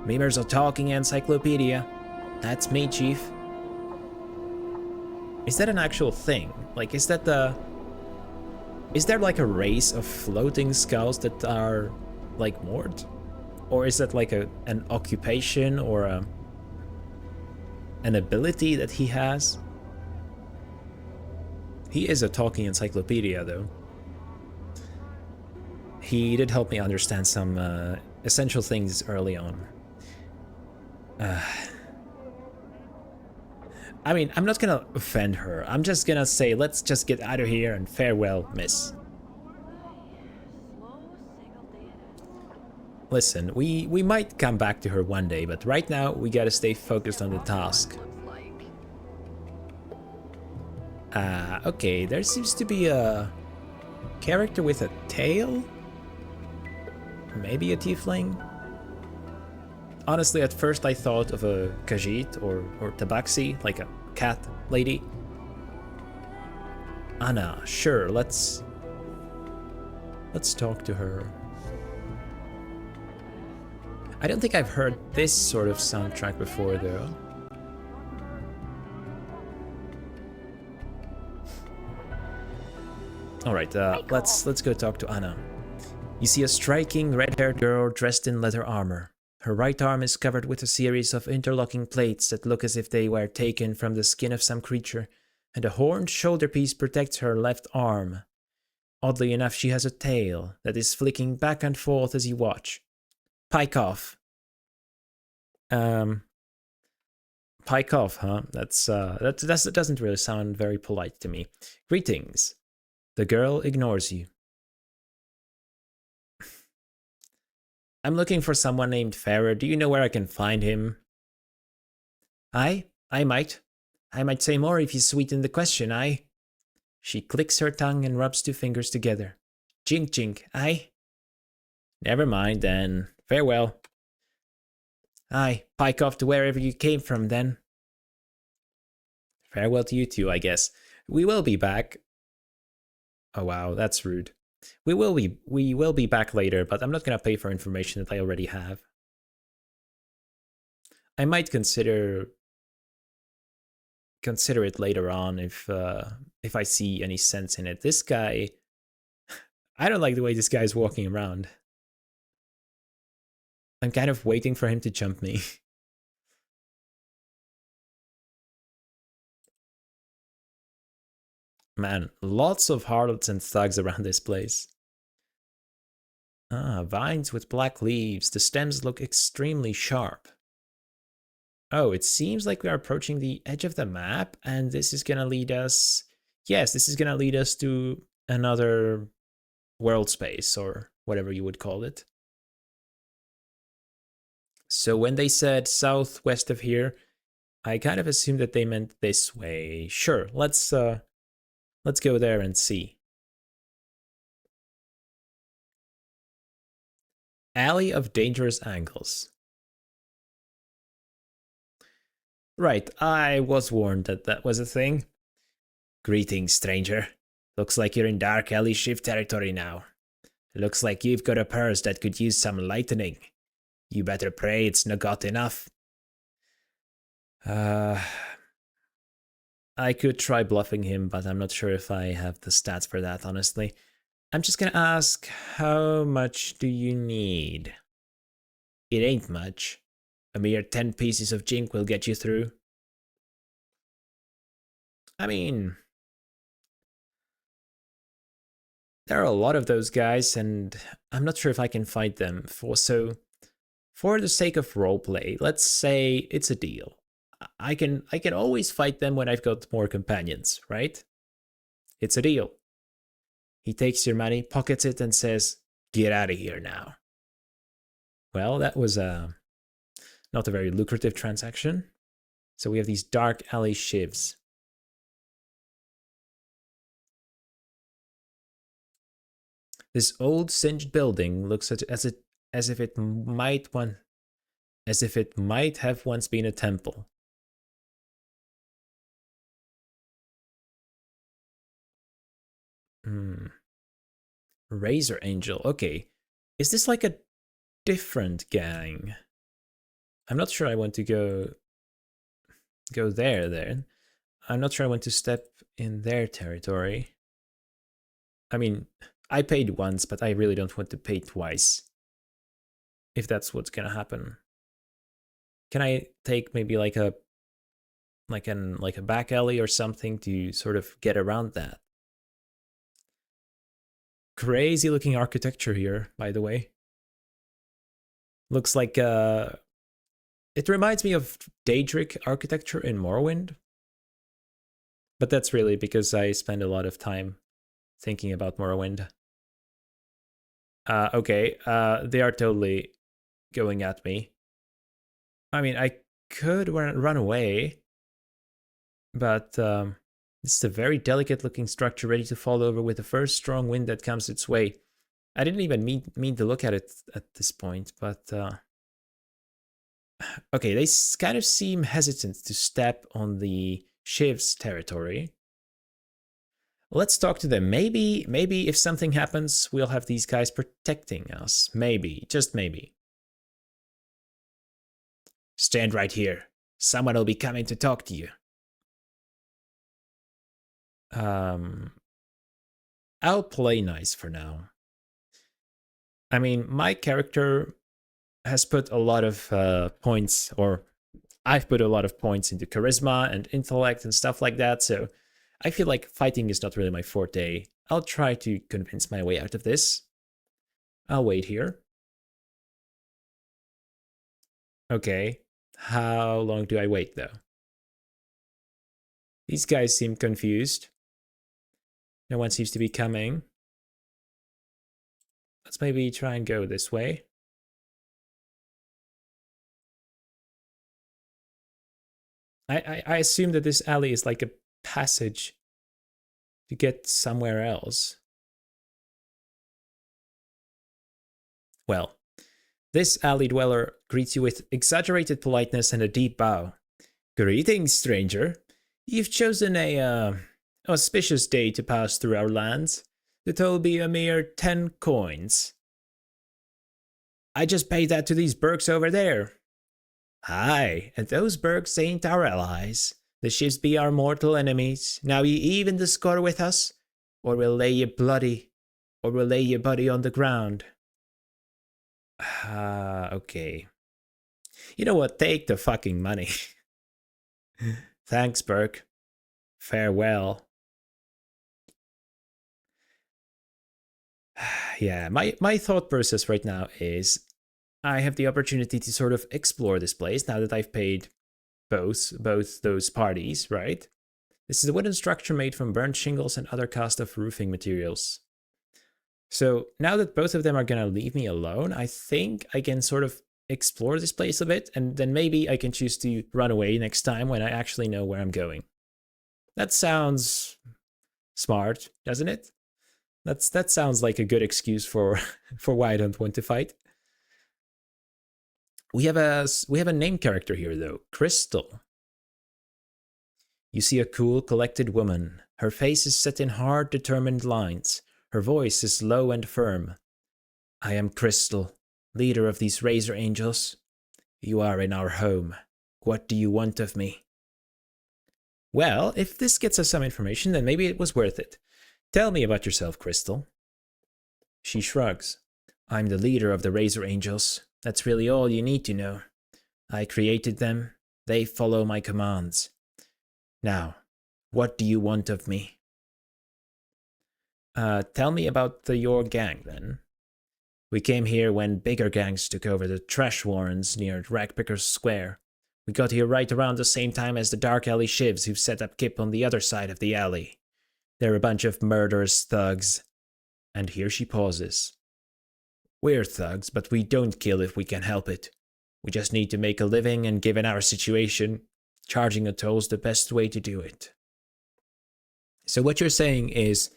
Mimir's a talking encyclopedia. That's me, Chief. Is that an actual thing? Like, is that the... Is there like a race of floating skulls that are like Mort? Or is that like an occupation or an ability that he has? He is a talking encyclopedia, though. He did help me understand some essential things early on. I mean, I'm not gonna offend her. I'm just gonna say, let's just get out of here and farewell, miss. Listen, we might come back to her one day, but right now we gotta stay focused on the task. Okay, there seems to be a character with a tail? Maybe a tiefling? Honestly, at first I thought of a Khajiit or Tabaxi, like a cat lady. Anna, sure, let's talk to her. I don't think I've heard this sort of soundtrack before, though. Alright, let's go talk to Anna. You see a striking red-haired girl dressed in leather armor. Her right arm is covered with a series of interlocking plates that look as if they were taken from the skin of some creature, and a horned shoulder piece protects her left arm. Oddly enough, she has a tail that is flicking back and forth as you watch. Pike off. Pike off, huh? That doesn't really sound very polite to me. Greetings. The girl ignores you. I'm looking for someone named Farah. Do you know where I can find him? I might. I might say more if you sweeten the question, aye. She clicks her tongue and rubs two fingers together. Jink jink, aye. Never mind then. Farewell. Aye, pike off to wherever you came from then. Farewell to you too, I guess. We will be back. Oh wow, that's rude. We will be back later, but I'm not gonna pay for information that I already have. I might consider it later on if I see any sense in it. This guy, I don't like the way this guy is walking around. I'm kind of waiting for him to jump me. Man, lots of harlots and thugs around this place. Ah, vines with black leaves. The stems look extremely sharp. Oh, it seems like we are approaching the edge of the map, and this is gonna lead us... Yes, this is gonna lead us to another world space, or whatever you would call it. So when they said southwest of here, I kind of assumed that they meant this way. Sure, let's go there and see. Alley of Dangerous Angles. Right, I was warned that that was a thing. Greetings, stranger. Looks like you're in Dark Alley Shift territory now. Looks like you've got a purse that could use some lightening. You better pray it's not got enough. I could try bluffing him, but I'm not sure if I have the stats for that, honestly. I'm just gonna ask, how much do you need? It ain't much. A mere 10 pieces of jink will get you through. I mean, there are a lot of those guys, and I'm not sure if I can fight them. For the sake of roleplay, let's say it's a deal. I can always fight them when I've got more companions, right? It's a deal. He takes your money, pockets it, and says, "Get out of here now." Well, that was not a very lucrative transaction. So we have these dark alley shivs. This old singed building looks as if it might have once been a temple. Razor Angel. Okay. Is this like a different gang? I'm not sure I want to go there then. I'm not sure I want to step in their territory. I mean, I paid once, but I really don't want to pay twice. If that's what's gonna happen. Can I take maybe like a back alley or something to sort of get around that? Crazy looking architecture here, by the way. Looks like it reminds me of Daedric architecture in Morrowind. But that's really because I spend a lot of time thinking about Morrowind. Okay, they are totally going at me. I mean, I could run away, but this is a very delicate looking structure ready to fall over with the first strong wind that comes its way. I didn't even mean to look at it at this point, but okay, they kind of seem hesitant to step on the Shiv's territory. Let's talk to them. Maybe if something happens, we'll have these guys protecting us. Maybe, just maybe. Stand right here. Someone will be coming to talk to you. I'll play nice for now. I mean, my character has put a lot of points, or I've put a lot of points into charisma and intellect and stuff like that, so I feel like fighting is not really my forte. I'll try to convince my way out of this. I'll wait here. Okay, how long do I wait though? These guys seem confused. No one seems to be coming. Let's maybe try and go this way. I assume that this alley is like a passage to get somewhere else. Well, this alley dweller greets you with exaggerated politeness and a deep bow. Greetings, stranger. You've chosen a auspicious day to pass through our lands. The toll will be a mere 10 coins. I just paid that to these Berks over there. Aye, and those Berks ain't our allies. The ships be our mortal enemies. Now ye even the score with us, or we'll lay you bloody, or we'll lay your body on the ground. Okay. You know what? Take the fucking money. Thanks, Burke. Farewell. Yeah, my thought process right now is I have the opportunity to sort of explore this place now that I've paid both those parties, right? This is a wooden structure made from burnt shingles and other cast off roofing materials. So now that both of them are gonna leave me alone, I think I can sort of explore this place a bit, and then maybe I can choose to run away next time when I actually know where I'm going. That sounds smart, doesn't it? That sounds like a good excuse for why I don't want to fight. We have a named character here though, Krystall. You see a cool, collected woman. Her face is set in hard, determined lines. Her voice is low and firm. I am Krystall, leader of these Razor Angels. You are in our home. What do you want of me? Well, if this gets us some information, then maybe it was worth it. Tell me about yourself, Krystall. She shrugs. I'm the leader of the Razor Angels. That's really all you need to know. I created them. They follow my commands. Now, what do you want of me? Tell me about your gang, then. We came here when bigger gangs took over the trash warrens near Ragpicker's Square. We got here right around the same time as the Dark Alley Shivs who set up Kip on the other side of the alley. They're a bunch of murderous thugs. And here she pauses. We're thugs, but we don't kill if we can help it. We just need to make a living, and given our situation, charging a toll's the best way to do it. So what you're saying is,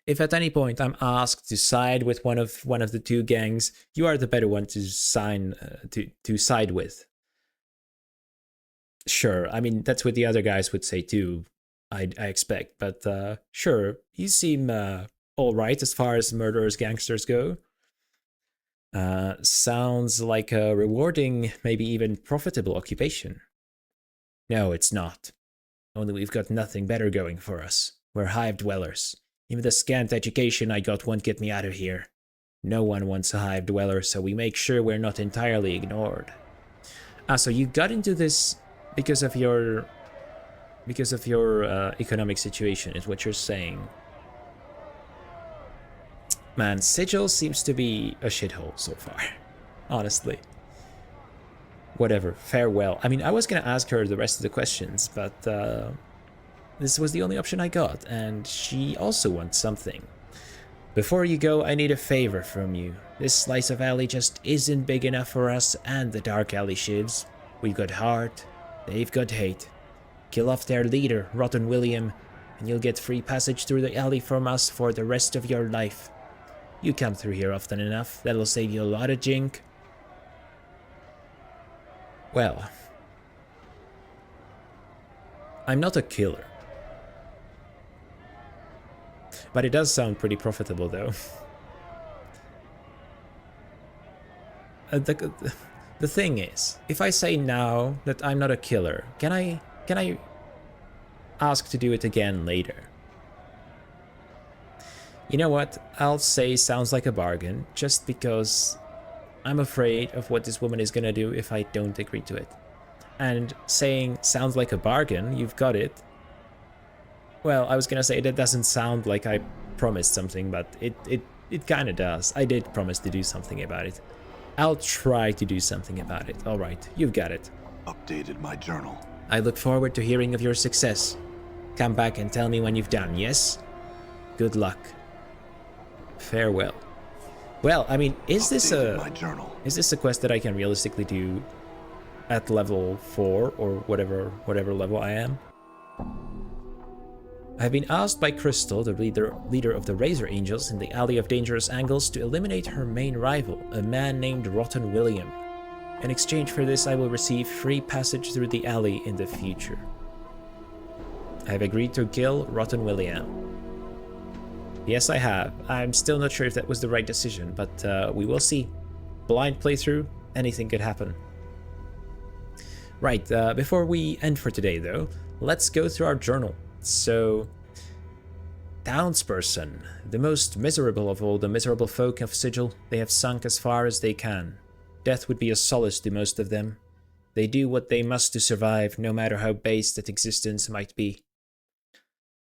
if at any point I'm asked to side with one of the two gangs, you are the better one to side with. Sure, I mean that's what the other guys would say too. I expect, but sure, you seem all right as far as murderers, gangsters go. Sounds like a rewarding, maybe even profitable occupation. No, it's not. Only we've got nothing better going for us. We're Hive dwellers. Even the scant education I got won't get me out of here. No one wants a Hive dweller, so we make sure we're not entirely ignored. So you got into this because of your economic situation, is what you're saying. Man, Sigil seems to be a shithole so far, honestly. Whatever, farewell. I mean, I was gonna ask her the rest of the questions, but this was the only option I got, and she also wants something. Before you go, I need a favor from you. This slice of alley just isn't big enough for us and the Dark Alley Shivs. We've got heart, they've got hate. Kill off their leader, Rotten William, and you'll get free passage through the alley from us for the rest of your life. You come through here often enough, that'll save you a lot of jink. Well, I'm not a killer. But it does sound pretty profitable though. The thing is, if I say now that I'm not a killer, can I ask to do it again later? You know what, I'll say sounds like a bargain, just because I'm afraid of what this woman is gonna do if I don't agree to it. And saying sounds like a bargain, you've got it. Well, I was gonna say that doesn't sound like I promised something, but it kinda does. I did promise to do something about it. I'll try to do something about it. Alright, you've got it. Updated my journal. I look forward to hearing of your success. Come back and tell me when you've done, yes? Good luck. Farewell. Well, I mean, is this a quest that I can realistically do at level 4 or whatever level I am. I have been asked by Krystall, the leader of the Razor Angels in the Alley of Dangerous Angles, to eliminate her main rival, a man named Rotten William. In exchange for this, I will receive free passage through the alley in the future. I have agreed to kill Rotten William. Yes, I have. I'm still not sure if that was the right decision, but we will see. Blind playthrough, anything could happen. Right, before we end for today though, let's go through our journal. So, townsperson, the most miserable of all the miserable folk of Sigil, they have sunk as far as they can. Death would be a solace to most of them. They do what they must to survive, no matter how base that existence might be.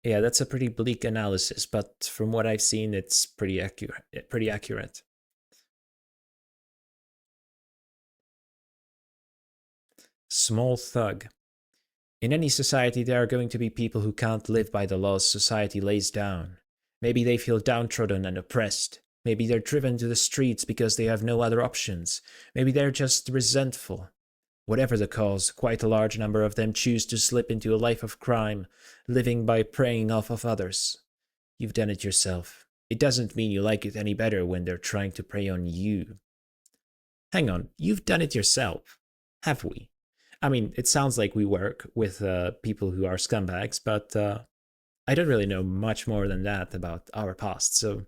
Yeah, that's a pretty bleak analysis, but from what I've seen, it's pretty accurate. Small thug. In any society, there are going to be people who can't live by the laws society lays down. Maybe they feel downtrodden and oppressed. Maybe they're driven to the streets because they have no other options. Maybe they're just resentful. Whatever the cause, quite a large number of them choose to slip into a life of crime, living by preying off of others. You've done it yourself. It doesn't mean you like it any better when they're trying to prey on you. Hang on, you've done it yourself, have we? I mean, it sounds like we work with people who are scumbags, but I don't really know much more than that about our past, so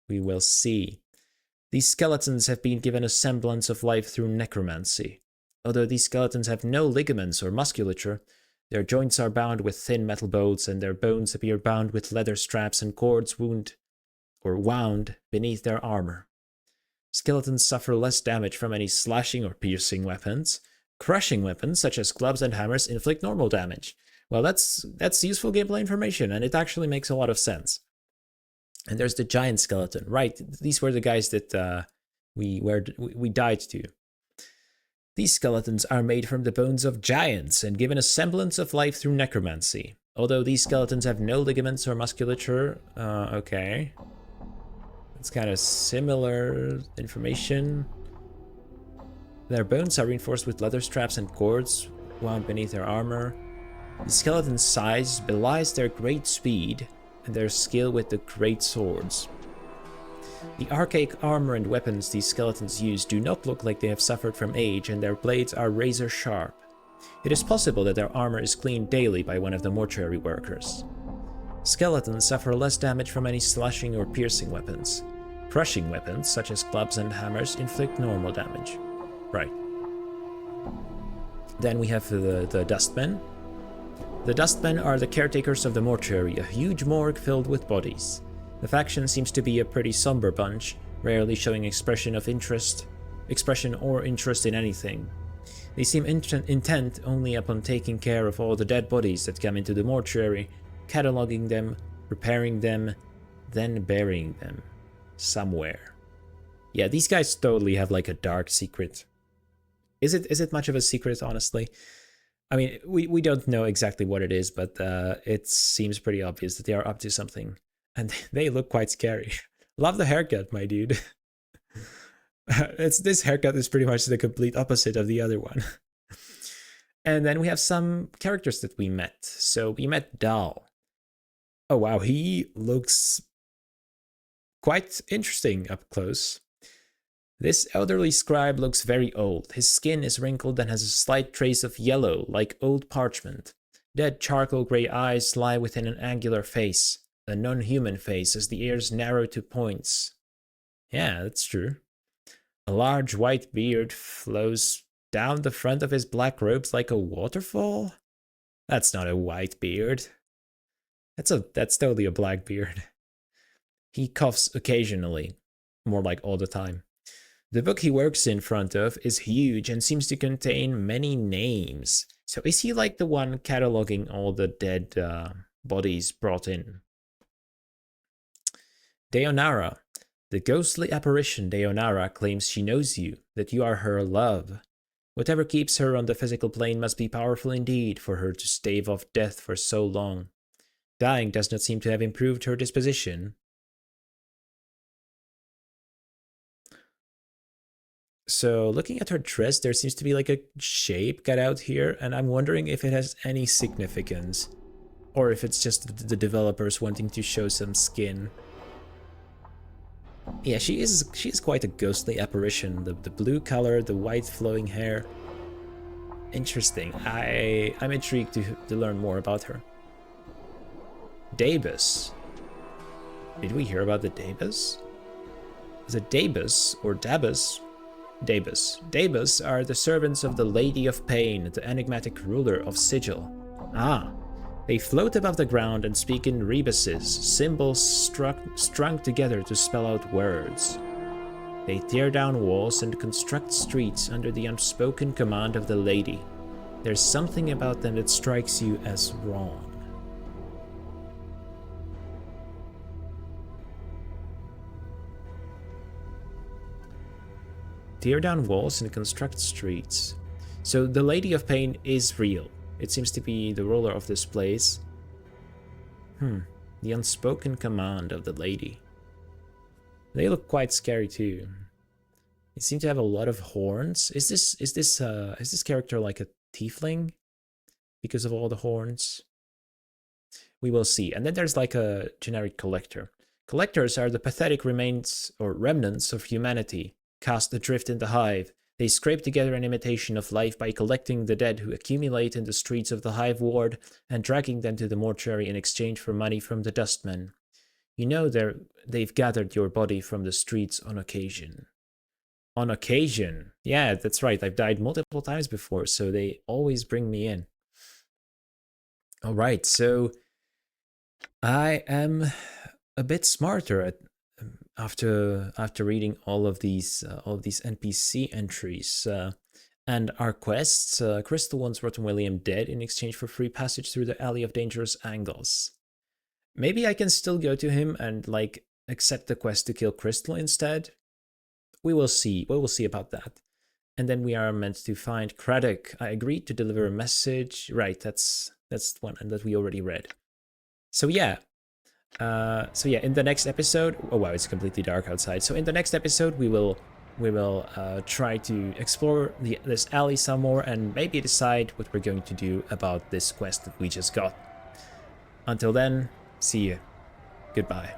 we will see. These skeletons have been given a semblance of life through necromancy. Although these skeletons have no ligaments or musculature, their joints are bound with thin metal bolts, and their bones appear bound with leather straps and cords wound beneath their armor. Skeletons suffer less damage from any slashing or piercing weapons. Crushing weapons, such as clubs and hammers, inflict normal damage. Well, that's useful gameplay information, and it actually makes a lot of sense. And there's the giant skeleton. Right, these were the guys that we died to. These skeletons are made from the bones of giants and given a semblance of life through necromancy. Although these skeletons have no ligaments or musculature, okay. It's kind of similar information. Their bones are reinforced with leather straps and cords wound beneath their armor. The skeleton's size belies their great speed and their skill with the great swords. The archaic armor and weapons these skeletons use do not look like they have suffered from age, and their blades are razor sharp. It is possible that their armor is cleaned daily by one of the mortuary workers. Skeletons suffer less damage from any slashing or piercing weapons. Crushing weapons, such as clubs and hammers, inflict normal damage. Right. Then we have the dustmen. The dustmen are the caretakers of the mortuary, a huge morgue filled with bodies. The faction seems to be a pretty somber bunch, rarely showing expression or interest in anything. They seem intent only upon taking care of all the dead bodies that come into the mortuary, cataloging them, repairing them, then burying them somewhere. Yeah, these guys totally have like a dark secret. Is it much of a secret, honestly? I mean, we don't know exactly what it is, but it seems pretty obvious that they are up to something. And they look quite scary. Love the haircut, my dude. This haircut is pretty much the complete opposite of the other one. And then we have some characters that we met. So we met Dahl. Oh wow, he looks quite interesting up close. This elderly scribe looks very old. His skin is wrinkled and has a slight trace of yellow, like old parchment. Dead charcoal grey eyes lie within an angular face, a non-human face as the ears narrow to points. Yeah, that's true. A large white beard flows down the front of his black robes like a waterfall? That's not a white beard. That's totally a black beard. He coughs occasionally, more like all the time. The book he works in front of is huge and seems to contain many names. So is he like the one cataloging all the dead bodies brought in? Deonara. The ghostly apparition Deonara claims she knows you, that you are her love. Whatever keeps her on the physical plane must be powerful indeed for her to stave off death for so long. Dying does not seem to have improved her disposition. So looking at her dress, there seems to be like a shape cut out here, and I'm wondering if it has any significance, or if it's just the developers wanting to show some skin. Yeah, she is quite a ghostly apparition. The blue color, the white flowing hair. Interesting. I'm intrigued to learn more about her. Dabus. Did we hear about the Dabus? Is it Dabus or Dabus? Dabus. Dabus are the servants of the Lady of Pain, the enigmatic ruler of Sigil. Ah. They float above the ground and speak in rebuses, symbols strung together to spell out words. They tear down walls and construct streets under the unspoken command of the lady. There's something about them that strikes you as wrong. Tear down walls and construct streets. So the Lady of Pain is real. It seems to be the ruler of this place. The unspoken command of the lady. They look quite scary too. They seem to have a lot of horns. Is this character like a tiefling because of all the horns? We will see. And then there's like a generic collector. Collectors are the pathetic remains or remnants of humanity, cast adrift in the Hive. They scrape together an imitation of life by collecting the dead who accumulate in the streets of the Hive ward and dragging them to the mortuary in exchange for money from the dustmen. You know they've gathered your body from the streets on occasion. On occasion? Yeah, that's right. I've died multiple times before, so they always bring me in. Alright, so I am a bit smarter after reading all of these NPC entries and our quests. Krystall wants Rotten William dead in exchange for free passage through the Alley of Dangerous Angles. Maybe I can still go to him and like accept the quest to kill Krystall instead. We will see. We will see about that. And then we are meant to find Craddock. I agreed to deliver a message. Right, that's one that we already read. So yeah. In the next episode, oh wow, it's completely dark outside. So in the next episode, we will try to explore this alley some more and maybe decide what we're going to do about this quest that we just got. Until then, see you. Goodbye.